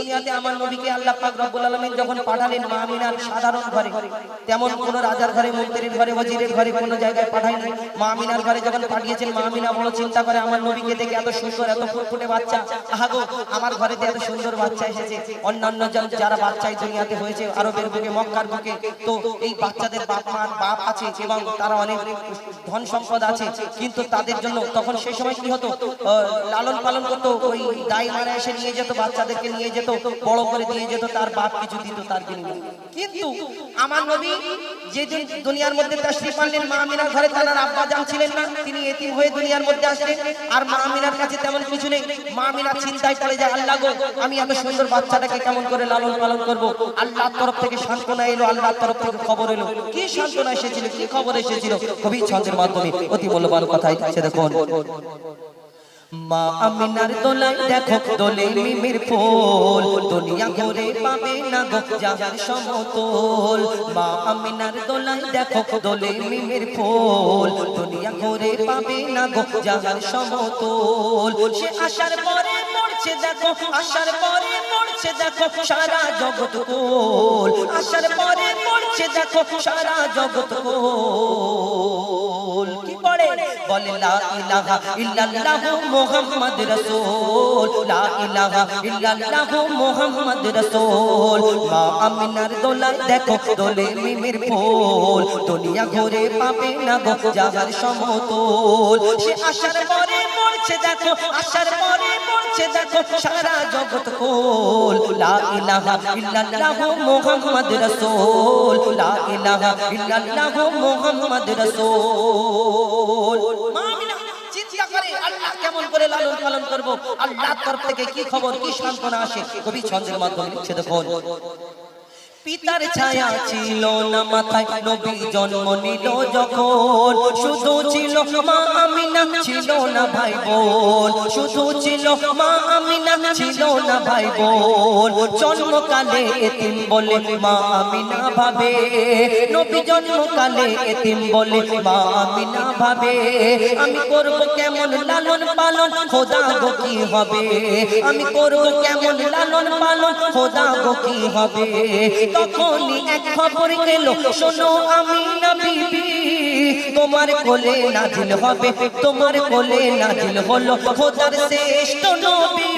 দুনিয়াতে আমার নবীকে আল্লাহ পাক রব্বুল আলামিন যখন পাঠালেন মা আমিনার সাধারণ ঘরে, তেমন কোন রাজার ঘরে, মন্ত্রীর ঘরে, ওজিরের ঘরে কোন জায়গায় পাঠায়নি। মা আমিনার ঘরে যখন পাঠিয়েছেন, মা আমিনা বড় চিন্তা করে, আমার নবীকে দেখে এত সুন্দর, এত ফুটফুটে বাচ্চা, আহাগো আমার ঘরেতে এত সুন্দর বাচ্চা এসেছে। অন্যান্য যারা বাচ্চা এই দুনিয়াতে হয়েছে আরবের বুকে, মক্কার বুকে, তো এই বাচ্চাদের বাপ আছে এবং তারা অনেক ধন সম্পদ আছে, কিন্তু তাদের জন্য তখন সেই সময় কি হতো, লালন পালন করতো, ওই দাই মারা এসে নিয়ে যেত, বাচ্চাদেরকে নিয়ে যেত, বড় করে দিয়ে যেত, তার বাপ কিছু দিত তার বিনিময়ে। কিন্তু আমার নবী যেদিন দুনিয়ার মধ্যে তাশরীফ আনলেন, মা আমিনার ঘরে তার আব্বা জান ছিলেন না, তিনি এতিম হয়ে দুনিয়ার মধ্যে আসলেন। আর মা আমিনার কাছে তেমন কিছু নেই। মা আমিনা চিন্তায় পড়ে যায়, আল্লাহ গো, আমি এত সুন্দর বাচ্চাটাকে কেমন করে লালন পালন করব। আল্লাহর তরফ থেকে সান্ত্বনা এলো, আল্লাহর তরফ থেকে খবর এলো। কি সান্ত্বনা এসেছিল, কি খবর এসেছিল, কবি ছন্দের মাধ্যমে অতি মূল্যবান কথা আছে, দেখুন। মা আমিনার দোলায় দেখো দোলে মিমির ফুল, দুনিয়া ঘুরে পাবে না গো জাহান সমতল। মা আমিনার দোলায় দেখো দোলে মিমির ফুল, দুনিয়া ঘুরে পাবে না গো জাহান সমতল। সে আসার পরে মরছে দেখো, আসার পরে মরছে দেখো সারা জগৎ কোল, আসার পরে মরছে দেখো সারা জগৎ কোল। কি পড়ে বলে লা ইলাহা ইল্লাল্লাহু মুহাম্মদ রাসূল, লা ইলাহা ইল্লাল্লাহু মুহাম্মদ রাসূল। মা আমিনার দোলায় দেখো দোলে মিমির ফুল, দুনিয়া ঘুরে পাবে না গো জাহান সমতল। সে আসার পরে মরছে দেখো, আসার পরে মরছে দেখো সারা জগৎ কোল। লা ইলাহা ইল্লাল্লাহু মুহাম্মদ রাসূল, লা ইলাহা ইল্লাল্লাহু মুহাম্মদ রাসূল। মা আমিনা চিন্তা করে, আল্লাহ কেমন করে লালন পালন করব, আল্লাহর তরফ থেকে কি খবর, কি সান্ত্বনা আসে, কবি ছন্দের মাধ্যমে লিখছে, দেখুন। পিতার ছায়া ছিল না মাথায়, নবী জন্ম নিল যখন, শুধু ছিল মা আমিনা, ছিল না ভাই বোন, শুধু ছিল মা আমিনা, ছিল না ভাই বোন। জন্মকালে এতিম বলে মা আমিনা ভাবে, নবী জন্মকালে এতিম বলে মা আমিনা ভাবে, আমি করব কেমন লালন পালন, খোদা গো কি হবে, আমি করব কেমন লালন পালন, খোদা গো কি হবে। তখনই এক খবর এলো, শোনো আমিনা বিবি, তোমার কোলে নাজিল হবে, তোমার কোলে নাজিল হলো খোদার শ্রেষ্ঠ নবী।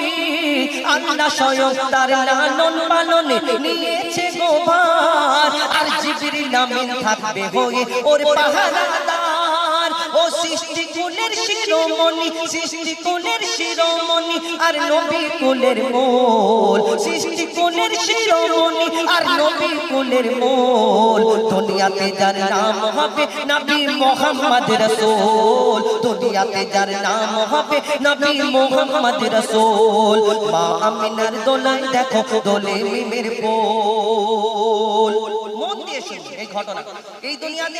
আল্লাহ স্বয়ং তার লালন পালনে নিয়েছে গো ভার, আর জিবরিল আমিন থাকবে হয়ে ওর পাহারাদার। ও সৃষ্টি কুলের শিরোমণি, সৃষ্টি কুলের শিরোমণি, আর নবী কুলের মূল, সৃষ্টি কুলের শিরোমণি, আর নবী কুলের মূল। দুনিয়াতে যার নাম হবে নবী মুহাম্মদ রাসূল, দুনিয়াতে যার নাম হবে নবী মুহাম্মদ রাসূল। মা আমিনার দোলায় দেখো দোলে মিমির ফুল। মন দিয়ে শুনুন এই ঘটনা। এই দুনিয়াতে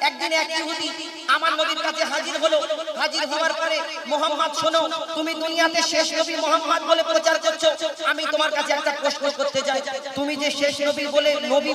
একদিন এক ইহুদি আমার নবীর কাছে হাজির হলো। হাজির হওয়ার পরে, মুহাম্মদ শোনো, তুমি দুনিয়াতে শেষ নবী মুহাম্মদ বলে প্রচার করছো, আমি তোমার কাছে একটা প্রশ্ন করতে চাই। তুমি যে শেষ নবী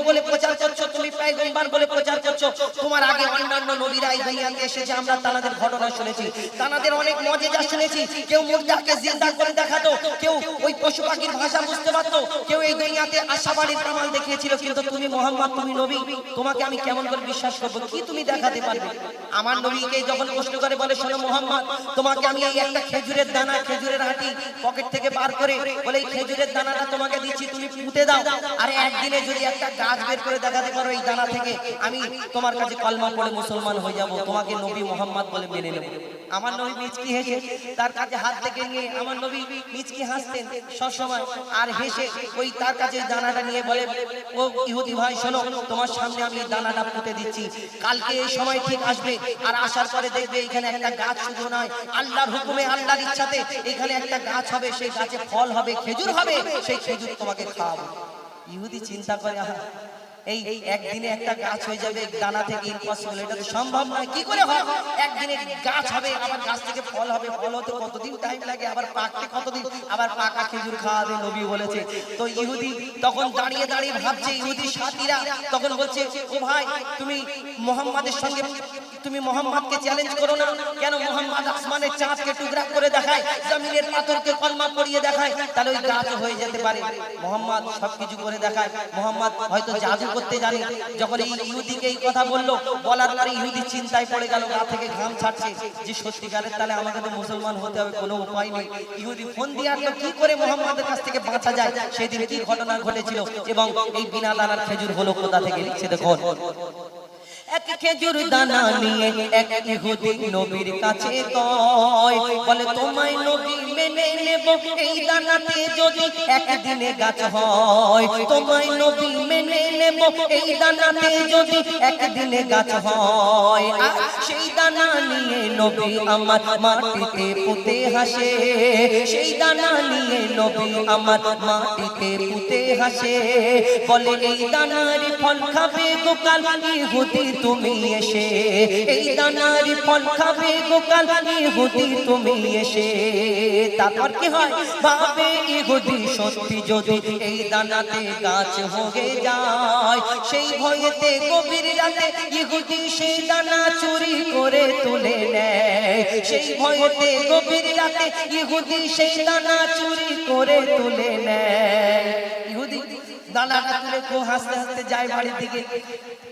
বলে প্রচার করছো, তুমি পয়গম্বর বলে প্রচার করছো, তোমার আগে অন্যান্য নবীরা এই দুনিয়াতে এসেছে, আমরা তাদের ঘটনা শুনেছি, তাদের অনেক মুজিজা শুনেছি। কেউ মুর্দাকে জিন্দা করে দেখাতো, কেউ ওই পশু পাখির ভাষা বুঝতে পারতো, কেউ এই দুনিয়াতে আশাবাড়ির কামাল দেখিয়েছিল। কিন্তু তুমি মুহাম্মদ, তুমি নবী, তোমাকে আমি কেমন করে বিশ্বাস করব, কি তুমি দেখাতে পারবে? আমার নবীকে যখন প্রশ্ন করে বলে, শোনো মুহাম্মদ, তোমাকে আমি এই একটা খেজুরের দানা, খেজুরের আটি পকেট থেকে বার করে বলে, এই খেজুরের দানাটা তোমাকে দিচ্ছি, তুমি পুঁতে দাও, আর একদিনে যদি একটা গাছ বের করে দেখাতে পারো এই দানা থেকে, আমি তোমার কাছে কলমা পড়ে মুসলমান হয়ে যাব, তোমাকে নবী মুহাম্মদ বলে মেনে নেব। আমার নবী মিচকি হেসে তার কাছে হাত থেকে নিয়ে, আমার নবী মিচকি হাসতেন সব সময়, আর হেসে ওই তার কাছে দানাটা নিয়ে বলে, ও ইহুদি ভাই শোনো, তোমার সামনে আমি দানাটা পুঁতে দিচ্ছি, কালকে এই সময় ঠিক আসবে, আর আসার পরে দেখবে এখানে একটা গাছ শুধু নয়, আল্লাহর হুকুমে, আল্লাহর ইচ্ছাতে এখানে একটা গাছ হবে, সেই গাছে ফল হবে, খেজুর হবে, সেই খেজুর তোমাকে খাওয়াবো। ইহুদি চিন্তা করে, এই একদিনে একটা গাছ হয়ে যাবে দানা থেকে, ইম্পসিবল, এটা তো সম্ভব নয়, কি করে হয়? একদিনে গাছ হবে, আবার গাছ থেকে ফল হবে, ফল হতে কতদিন টাইম লাগে, আবার পাকতে কতদিন, আবার পাকা খেজুর খাওয়াবে নবী বলেছে। তো ইহুদি তখন দাঁড়িয়ে দাঁড়িয়ে ভাবছে, ইহুদি সাথীরা তখন বলছে, ও ভাই, তুমি মুহাম্মাদের সঙ্গে তুমি মুহাম্মদকে চ্যালেঞ্জ করো না কেন? মুহাম্মদ আসমানের চাঁদকে টুকরা করে দেখায়, জমিনের পাথরকে কলমা পড়িয়ে দেখায়, তাহলে ওই গাছ হয়ে যেতে পারে। মুহাম্মদ সবকিছু করে দেখায়। মুহাম্মদ হয়তো জাদু করতে জানে। যখন এই ইহুদিকে এই কথা বললো, বলার পরে ইহুদি চিন্তায় পড়ে গেল, গা থেকে ঘাম ছাড়ছে যে সত্যিকারের তাহলে আমাকে তো মুসলমান হতে হবে, কোনো উপায় নেই। ইহুদি ফোন দিয়ে আসলো কি করে মুহাম্মাদের কাছ থেকে বাঁচা যায়, সেদিন কি ঘটনা ঘটেছিল এবং এই বিনা দানার খেজুর হলো কোথা থেকে, লিখছে দেখুন। এক খেজুর দানা নিয়ে এক ইহুদি নবীর কাছে কয়, বলে তোমায় নবী মেনে নেব এই দানাতে যদি একদিনে গাছ হয়। তোমায় নবী মেনে নেব এই দানাতে যদি একদিনে গাছ হয়। আর সেই দানা নিয়ে নবী আমার মাটিতে পুঁতে হাসে, সেই দানা নিয়ে নবী আমার মাটিতে পুঁতে হাসে। বলে এই দানার ফল খাবে গোকাল ইহুদি তুমি এসে, এই দানার ফল খাবে গোকাল ইহুদি তুমি এসে। তারপর কি হয় ভাবে ইহুদি সত্যি যদি এই দানাতে গাছ হয়ে যায়, সেই ভয়েতে গভীর রাতে ইহুদি সেই দানা চুরি করে তুলে নেয়। সেই ভয়েতে গভীর রাতে ইহুদি সেই দানা চুরি করে তুলে নেয়। ইহুদি দানাটা তুলে খুব হাসতে হাসতে যায় বাড়ির দিকে।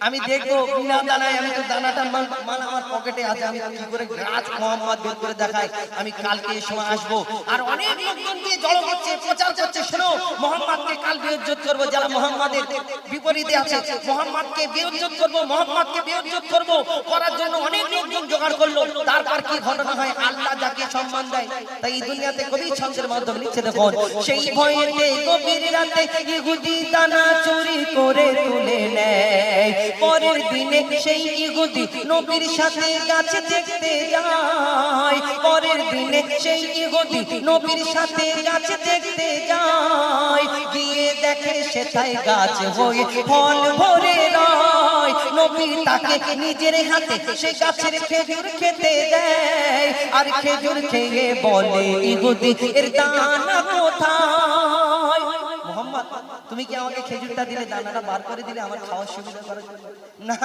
আমি দেখবো বিনা দানায়, আমি তো দানাটা মাল আমার পকেটে আছে, আমি কি করে গাছ মুহাম্মদ বের করে দেখাই। আমি কালকে এই সময় আসবো, আর অনেক লোকজন দিয়ে জড়ো হচ্ছে, প্রচার করছে, শোনো মুহাম্মদকে কাল বেইজ্জত করবো, যারা মুহাম্মদের বিপরীতে আছে মুহাম্মদকে বেইজ্জত করবো, মুহাম্মদকে বেইজ্জত করবো, করার জন্য অনেক লোকজন জোগাড় করলো। তারপর কি ঘটনা হয়, আল্লাহ যাকে সম্মান দেয় তাই এই দুনিয়াতে কবি ছন্দের মাধ্যমে লিখছে দেখুন। সেই ভয়েতে গভীর রাতে ইহুদি দানা চুরি করে তুলে নেয়। পরের দিনে সেই ইহুদি নবীর সাথে গাছ দেখতে যায়। পরের দিনে সেই ইহুদি নবীর সাথে গাছ দেখতে যায়। গিয়ে দেখে সেটাই গাছ হয়ে ফল ভরে রয়। নবী তাকে নিজের হাতে সেই গাছের খেজুর খেতে দেয়। আর খেজুর খেয়ে বলে ইহুদি এর দানা কোথায়? মুহাম্মদ তুমি কি আমাকে খেজুরটা দিলে, দানাটা বার করে দিলে আমার খাওয়ার সুবিধা করার জন্য? না,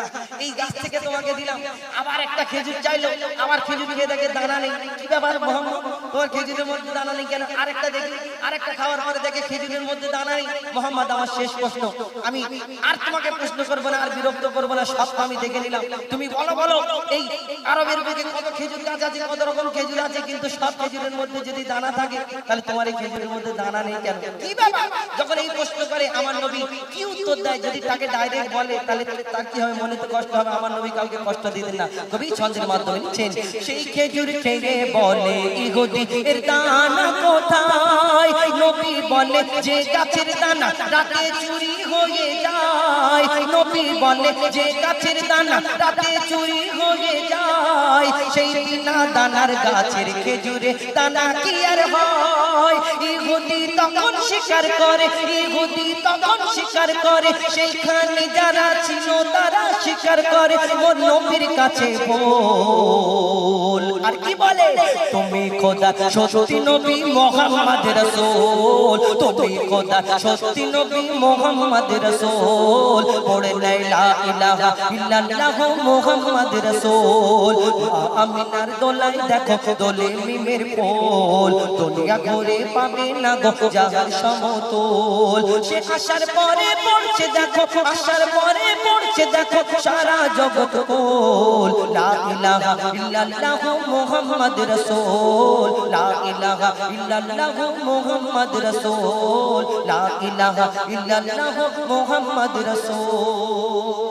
এই গাছ থেকে তোমাকে দিলাম। আবার একটা খেজুর চাইলো, আবার খেজুর খেয়ে দেখে দানা নেই। কি ব্যাপার মুহাম্মদ, তোমার খেজুরের মধ্যে দানা নেই কেন? আরেকটা দেখি, আরেকটা খাওয়ার পরে দেখে খেজুরের মধ্যে দানা নেই। মুহাম্মদ আমার শেষ প্রশ্ন, আমি আর তোমাকে প্রশ্ন করবো না, আর বিরক্ত করবো না, সব আমি দেখে নিলাম। তুমি বলো বলো এই আরবের বুকে কত খেজুর গাছ আছে, কত রকম খেজুর আছে, কিন্তু সব খেজুরের মধ্যে যদি দানা থাকে তাহলে তোমার এই খেজুরের মধ্যে দানা নেই কেন? কি ব্যাপার? যখন এই প্রশ্ন করে আমার নবী কি উত্তর দেয়? যদি তাকে ডাইরেক্ট বলে তাহলে তার কি হবে, মনে তো কষ্ট হবে। আমার নবী কাউকে কষ্ট দিতেন না, কবি ছন্দের মাধ্যমে লিখছেন। সেই খেজুর খেয়ে বলে ইহুদি এর দানা কোথায়? নবী বলে যে গাছের দানা রাতে চুরি হয়ে যায়। নবী বলে যে গাছের দানা রাতে চুরি হয়ে যায়। সেই বিনা দানার গাছের খেজুরে দানা কি আর হয়? ইহুদি তখন স্বীকার করে, ইহুদি তখন স্বীকার করে, সেইখানে যারা ছিল তারা স্বীকার করে ও নবীর কাছে বল। আর কি বলে? তুমি খোদা সত্যি নবী মুহাম্মদ রাসূল, তুমি খোদা সত্যি নবী মুহাম্মদ রাসূল। পড়ে লা ইলাহা ইল্লাল্লাহ মুহাম্মদ রাসূল। আমিনার দোলায় দেখো দোলে মিমের পোল, দুনিয়া ঘুরে পাবে না গো জাহান সমতল। সে আসার পরে পড়ছে দেখো, আসার পরে পড়ছে দেখো সারা জগৎ কোল। লা ইলাহা ইল্লাল্লাহ মুহাম্মদ রাসূল, লা ইলাহা ইল্লাল্লাহ মুহাম্মদ রাসূল, লা ইলাহা ইল্লাল্লাহ মুহাম্মদ রাসূল।